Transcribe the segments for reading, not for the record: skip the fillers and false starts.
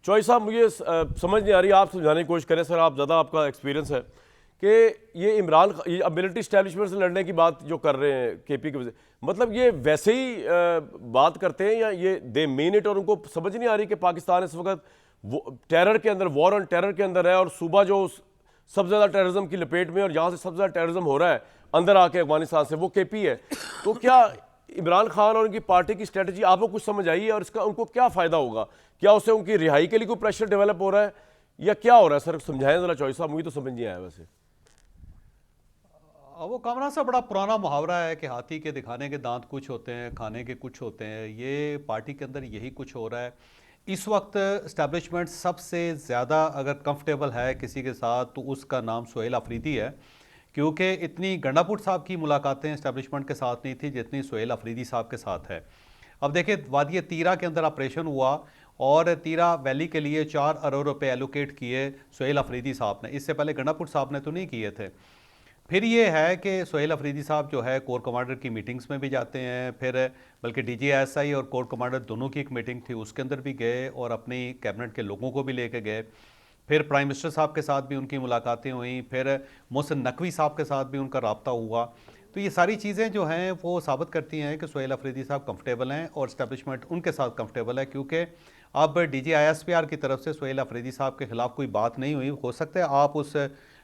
चौई साहब, मुझे समझ नहीं आ रही, आप समझाने की कोशिश करें सर, आप ज़्यादा आपका एक्सपीरियंस है कि ये ये अब मिलिट्री स्टैब्लिशमेंट से लड़ने की बात जो कर रहे हैं केपी की वजह, मतलब ये वैसे ही बात करते हैं या ये दे मीन इट, और उनको समझ नहीं आ रही कि पाकिस्तान इस वक्त वो टेरर के अंदर, वॉर ऑन टेरर के अंदर है, और सूबा जो सबसे ज़्यादा टेररिज्म की लपेट में, और यहाँ से सबसे ज़्यादा टेररिज्म हो रहा है अंदर आके अफगानिस्तान से, वो केपी है। तो क्या इमरान खान और उनकी पार्टी की स्ट्रेटजी आपको कुछ समझ आई है, और इसका उनको क्या फ़ायदा होगा? क्या उससे उनकी रिहाई के लिए कोई प्रेशर डेवलप हो रहा है या क्या हो रहा है? सर समझाएं ज़रा चॉइस साहब, मुझे तो समझ नहीं आया वैसे। वो कामरान साहब, बड़ा पुराना मुहावरा है कि हाथी के दिखाने के दांत कुछ होते हैं, खाने के कुछ होते हैं। ये पार्टी के अंदर यही कुछ हो रहा है इस वक्त। इस्टेब्लिशमेंट सबसे ज़्यादा अगर कंफर्टेबल है किसी के साथ तो उसका नाम सुहेल अफरीदी है, क्योंकि इतनी गंडापुर साहब की मुलाकातें इस्टेब्लिशमेंट के साथ नहीं थी जितनी सुहेल अफरीदी साहब के साथ है। अब देखिए, वादी तीरा के अंदर ऑपरेशन हुआ और तीरा वैली के लिए 4 अरब रुपए एलोकेट किए सुहेल अफरीदी साहब ने, इससे पहले गंडापुर साहब ने तो नहीं किए थे। फिर ये है कि सुहेल अफरीदी साहब जो है कोर कमांडर की मीटिंग्स में भी जाते हैं, फिर बल्कि DGSI और कोर कमांडर दोनों की एक मीटिंग थी उसके अंदर भी गए और अपनी कैबिनेट के लोगों को भी लेके गए। फिर प्राइम मिनिस्टर साहब के साथ भी उनकी मुलाकातें हुई, फिर मोहसिन नकवी साहब के साथ भी उनका रब्ता हुआ। तो ये सारी चीज़ें जो हैं वो साबित करती हैं कि सुहेल अफरीदी साहब कंफर्टेबल हैं और इस्टेब्लिशमेंट उनके साथ कंफर्टेबल है, क्योंकि अब DG ISPR की तरफ से सुहेल अफरीदी साहब के खिलाफ कोई बात नहीं हुई। हो सकता है आप उस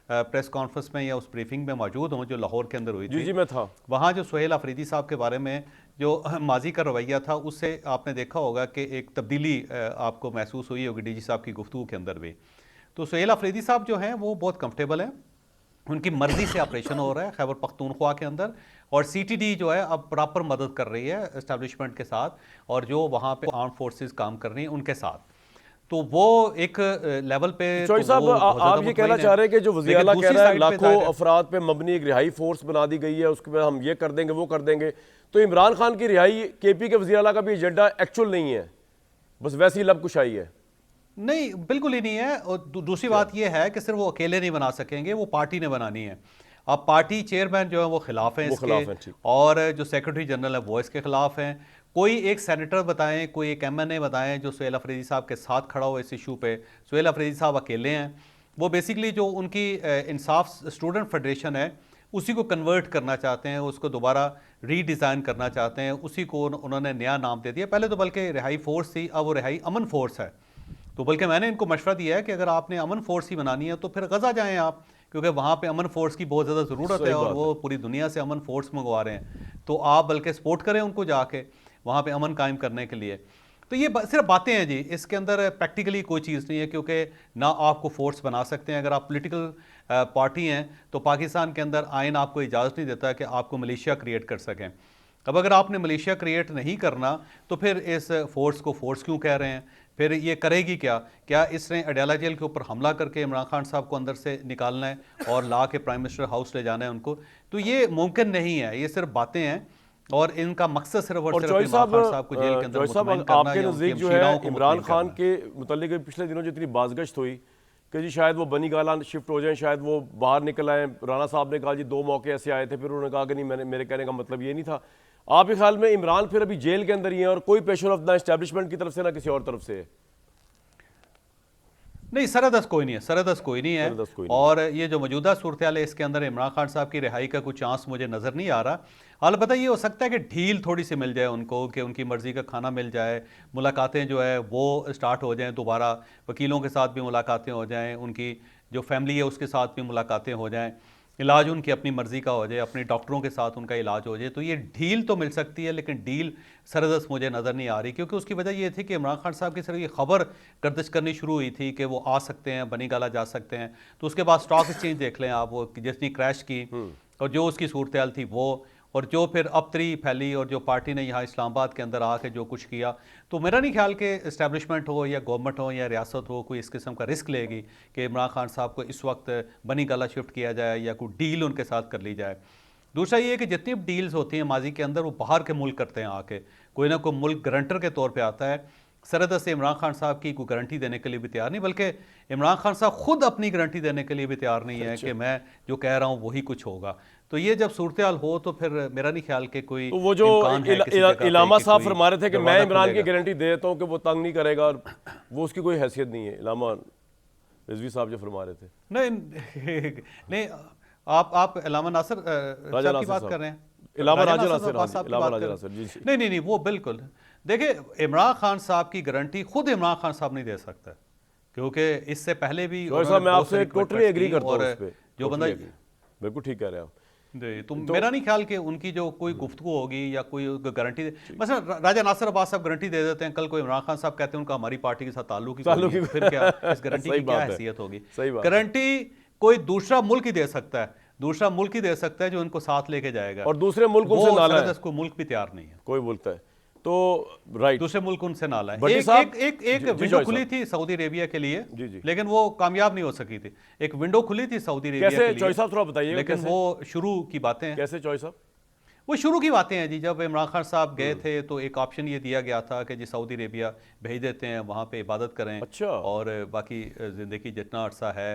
प्रेस कॉन्फ्रेंस में या उस ब्रीफिंग में मौजूद हों जो लाहौर के अंदर हुई जी थी। जी, मैं था वहाँ जो सुहेल अफरीदी साहब के बारे में जो माजी का रवैया था उससे आपने देखा होगा कि एक तब्दीली आपको महसूस हुई होगी DG साहब की गुफ्तगू के अंदर भी। तो सुहेल अफरीदी साहब जो हैं वो बहुत कंफर्टेबल हैं, उनकी मर्जी से ऑपरेशन हो रहा है खैबर पख्तूनख्वा के अंदर, और CTD जो है अब प्रॉपर मदद कर रही है इस्टेब्लिशमेंट के साथ और जो वहाँ पे आर्म फोर्सेस काम कर रही हैं उनके साथ। तो वो एक लेवल पे चौई तो साहब, वो बहुत ज़्यादा आप ये कहना मुतमईन चाह है, रहे हैं कि जो वज़ीर लेकिन आला कह दूसरी रहा है साइड पे लाखों जाहिर है। अफराद पे मबनी एक रिहाई फोर्स बना दी गई है, उसके बाद हम ये कर देंगे वो कर देंगे, तो इमरान खान की रिहाई केपी के वज़ीर आला का भी एजेंडा एक्चुअल नहीं है, बस वैसी ही लब कुशाई है? नहीं, बिल्कुल ही नहीं है। और दूसरी बात यह है कि सिर्फ वो अकेले नहीं बना सकेंगे, वो पार्टी ने बनानी है। अब पार्टी चेयरमैन जो है वो खिलाफ हैं वो इसके, खिलाफ है, ठीक। और जो सेक्रेटरी जनरल है वो इसके खिलाफ हैं। कोई एक सेनेटर बताएं, कोई एक MNA बताएं जो सुहेल अफरीदी साहब के साथ खड़ा हो इस इशू पे। सुहेल अफरीदी साहब अकेले हैं। वो बेसिकली जो उनकी इंसाफ स्टूडेंट फेडरेशन है उसी को कन्वर्ट करना चाहते हैं, उसको दोबारा रीडिज़ाइन करना चाहते हैं, उसी को उन्होंने नया नाम दे दिया। पहले तो बल्कि रिहाई फोर्स थी, अब वो रिहाई अमन फोर्स है। तो बल्कि मैंने इनको मशवरा दिया है कि अगर आपने अमन फोर्स ही बनानी है तो फिर गजा जाएं आप, क्योंकि वहाँ पे अमन फोर्स की बहुत ज़्यादा ज़रूरत है सही और बात वो है। पूरी दुनिया से अमन फोर्स मंगवा रहे हैं। तो आप बल्कि सपोर्ट करें उनको जाके वहाँ पे अमन कायम करने के लिए। तो ये सिर्फ बातें हैं जी, इसके अंदर प्रैक्टिकली कोई चीज़ नहीं है, क्योंकि ना आपको फोर्स बना सकते हैं। अगर आप पोलिटिकल पार्टी हैं तो पाकिस्तान के अंदर आइन आपको इजाज़त नहीं देता कि आपको मलेशिया क्रिएट कर सकें। अब अगर आपने मलेशिया क्रिएट नहीं करना तो फिर इस फोर्स को फोर्स क्यों कह रहे हैं? फिर ये करेगी क्या? क्या इसने अडयाला जेल के ऊपर हमला करके इमरान खान साहब को अंदर से निकालना है और ला के प्राइम मिनिस्टर हाउस ले जाना है उनको? तो ये मुमकिन नहीं है, ये सिर्फ बातें हैं और इनका मकसद सिर्फ और और सिर्फ इमरान खान साहब को जेल के अंदर चौई मुतमईन साहब, करना आपके या उनकी नज़दीक जो है हमशीराओं को इमरान मुतमईन खान करना है। के मुतल्लिक पिछले दिनों जो इतनी बाजगश्त हुई कि जी शायद वो बनी गाला शिफ्ट हो जाएं, शायद वो बाहर निकल आए, राना साहब ने कहा जी 2 मौके ऐसे आए थे, फिर उन्होंने कहा कि नहीं, मेरे कहने का मतलब ये नहीं था। आपके ख्याल में इमरान फिर अभी जेल के अंदर ही है और कोई प्रेशर ऑफ ना इस्टेब्लिशमेंट की तरफ से ना किसी और तरफ से है? नहीं, सरदस्त कोई नहीं है, सरदस्त कोई नहीं है। जबरदस्त कोई नहीं है। और ये जो मौजूदा सूरत हाल है इसके अंदर इमरान खान साहब की रिहाई का कुछ चांस मुझे नज़र नहीं आ रहा। अलबत्ता ये हो सकता है कि ढील थोड़ी सी मिल जाए उनको, कि उनकी मर्ज़ी का खाना मिल जाए, मुलाकातें जो है वो स्टार्ट हो जाएं दोबारा, वकीलों के साथ भी मुलाकातें हो जाएं, उनकी जो फैमिली है उसके साथ भी मुलाकातें हो जाएं, इलाज उनकी अपनी मर्ज़ी का हो जाए, अपने डॉक्टरों के साथ उनका इलाज हो जाए। तो ये ढील तो मिल सकती है, लेकिन डील सरदस्त मुझे नज़र नहीं आ रही, क्योंकि उसकी वजह ये थी कि इमरान खान साहब की सिर्फ ये खबर गर्दिश करनी शुरू हुई थी कि वो आ सकते हैं, बनी गाला जा सकते हैं। तो उसके बाद स्टॉक एक्सचेंज देख लें आप, वो जिसने क्रैश की और जो उसकी सूरत हाल थी वो, और जो फिर अपतरी फैली और जो पार्टी ने यहाँ इस्लामाबाद के अंदर आके जो कुछ किया। तो मेरा नहीं ख्याल कि इस्टेब्लिशमेंट हो या गवर्नमेंट हो या रियासत हो कोई इस किस्म का रिस्क लेगी कि इमरान खान साहब को इस वक्त बनी गाला शिफ्ट किया जाए या कोई डील उनके साथ कर ली जाए। दूसरा ये है कि जितनी भी डील्स होती हैं माजी के अंदर वो बाहर के मुल्क करते हैं आके, कोई ना कोई मुल्क गारंटर के तौर पे आता है सरहद से इमरान खान साहब की कोई गारंटी देने के लिए भी तैयार नहीं, बल्कि इमरान खान साहब खुद अपनी गारंटी देने के लिए भी तैयार नहीं है कि मैं जो कह रहा हूँ वही कुछ होगा। तो ये जब सूरत हाल हो तो फिर मेरा नहीं ख्याल कि कोई तो वो जो इम्कान है किसी जगह पे इलामा कि साहब कोई फरमा रहे थे कि मैं दरवाज़ा इमरान की खुलेगा। गारंटी दे देता हूँ कि वो तंग नहीं करेगा, और वो उसकी कोई हैसियत नहीं है, इलामा रिजवी साहब जो फरमा रहे थे। नहीं नहीं, आप इलामा नासिर राजा साहब की नासिर बात साहब। कर रहे हैं, इलामा राजा नासिर नासिर, हाँ जी, साहब की इलामा बात राजा कर रहे नासिर, जी, जी। हैं। नहीं नहीं नहीं, वो बिल्कुल देखिए, इमरान खान साहब की गारंटी खुद इमरान खान साहब नहीं दे सकता, क्योंकि इससे पहले भी शोएब साहब, मैं बहुत सारी आपसे टोटली commitments एग्री की, करता हूँ और उस पे, जो बंदा बिल्कुल ठीक कह रहे हैं आप। तो मेरा नहीं ख्याल कि उनकी जो कोई गुफ्तगू होगी या कोई गारंटी मतलब राजा नासिर अब्बास साहब गारंटी दे देते हैं, कल को इमरान खान साहब कहते हैं उनका हमारी पार्टी के साथ ताल्लुक ही कोई नहीं है, फिर क्या इस गारंटी सही की क्या बात है, हैसियत होगी? सही बात है। गारंटी कोई दूसरा मुल्क ही दे सकता है, दूसरा मुल्क ही दे सकता है जो इनको साथ लेके जाएगा, और दूसरे मुल्क उनसे वो नाला है, सरहद को मुल्क भी तैयार नहीं है, कोई बोलता है तो राइट। दूसरे मुल्क उनसे नाला है। भट्टी एक साहब, एक एक जी, जी, विंडो जॉय खुली साहब। थी सऊदी अरेबिया के लिए, जी, जी। लेकिन वो कामयाब नहीं हो सकी थी। एक विंडो खुली थी सऊदी अरेबिया कैसे के चॉइस लिए, साहब थोड़ा बताइएगा, लेकिन कैसे? वो शुरू की बातें हैं, कैसे चॉइस साहब? वो शुरू की बातें हैं जी। जब इमरान खान साहब गए थे तो एक ऑप्शन ये दिया गया था कि जी सऊदी अरेबिया भेज देते हैं, वहाँ पे इबादत करें, अच्छा। और बाकी ज़िंदगी जितना अरसा है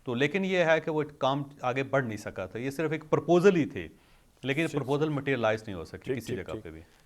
तो, लेकिन ये है कि वो काम आगे बढ़ नहीं सका था, ये सिर्फ एक प्रपोजल ही थे, लेकिन प्रपोजल मटेरियलाइज नहीं हो सकी ठीक, किसी ठीक, जगह ठीक। पे भी।